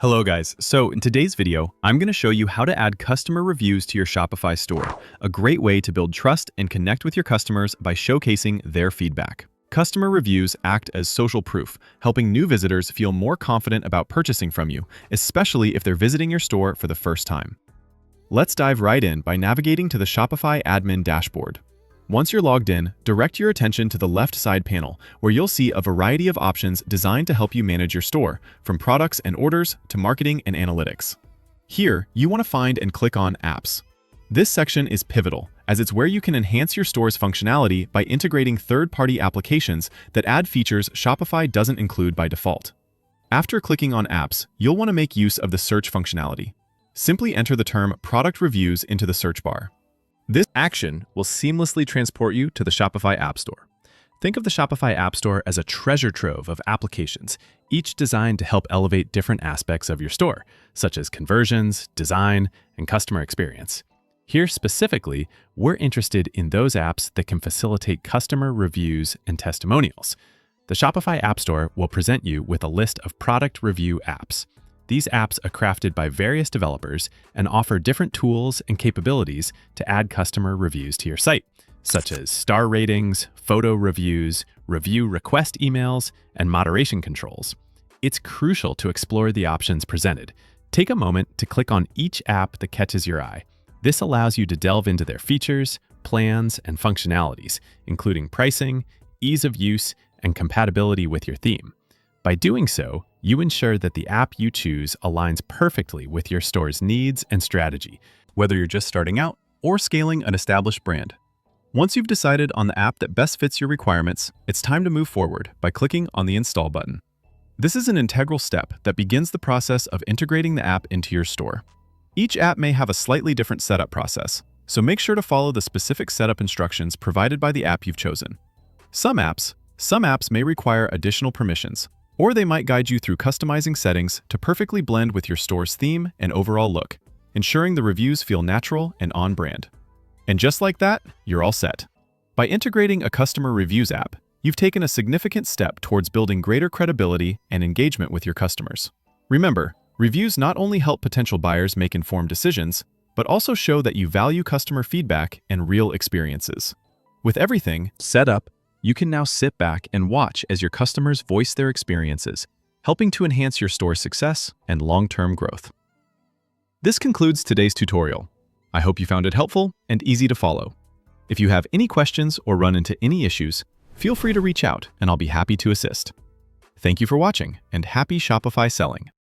Hello guys, so in today's video, I'm going to show you how to add customer reviews to your Shopify store, a great way to build trust and connect with your customers by showcasing their feedback. Customer reviews act as social proof, helping new visitors feel more confident about purchasing from you, especially if they're visiting your store for the first time. Let's dive right in by navigating to the Shopify admin dashboard. Once you're logged in, direct your attention to the left side panel, where you'll see a variety of options designed to help you manage your store, from products and orders to marketing and analytics. Here, you want to find and click on Apps. This section is pivotal, as it's where you can enhance your store's functionality by integrating third-party applications that add features Shopify doesn't include by default. After clicking on Apps, you'll want to make use of the search functionality. Simply enter the term Product Reviews into the search bar. This action will seamlessly transport you to the Shopify App Store. Think of the Shopify App Store as a treasure trove of applications, each designed to help elevate different aspects of your store, such as conversions, design, and customer experience. Here specifically, we're interested in those apps that can facilitate customer reviews and testimonials. The Shopify App Store will present you with a list of product review apps. These apps are crafted by various developers and offer different tools and capabilities to add customer reviews to your site, such as star ratings, photo reviews, review request emails, and moderation controls. It's crucial to explore the options presented. Take a moment to click on each app that catches your eye. This allows you to delve into their features, plans, and functionalities, including pricing, ease of use, and compatibility with your theme. By doing so, you ensure that the app you choose aligns perfectly with your store's needs and strategy, whether you're just starting out or scaling an established brand. Once you've decided on the app that best fits your requirements, it's time to move forward by clicking on the Install button. This is an integral step that begins the process of integrating the app into your store. Each app may have a slightly different setup process, so make sure to follow the specific setup instructions provided by the app you've chosen. Some apps may require additional permissions, or they might guide you through customizing settings to perfectly blend with your store's theme and overall look, ensuring the reviews feel natural and on-brand. And just like that, you're all set. By integrating a customer reviews app, you've taken a significant step towards building greater credibility and engagement with your customers. Remember, reviews not only help potential buyers make informed decisions, but also show that you value customer feedback and real experiences. With everything set up, you can now sit back and watch as your customers voice their experiences, helping to enhance your store's success and long-term growth. This concludes today's tutorial. I hope you found it helpful and easy to follow. If you have any questions or run into any issues, feel free to reach out and I'll be happy to assist. Thank you for watching and happy Shopify selling.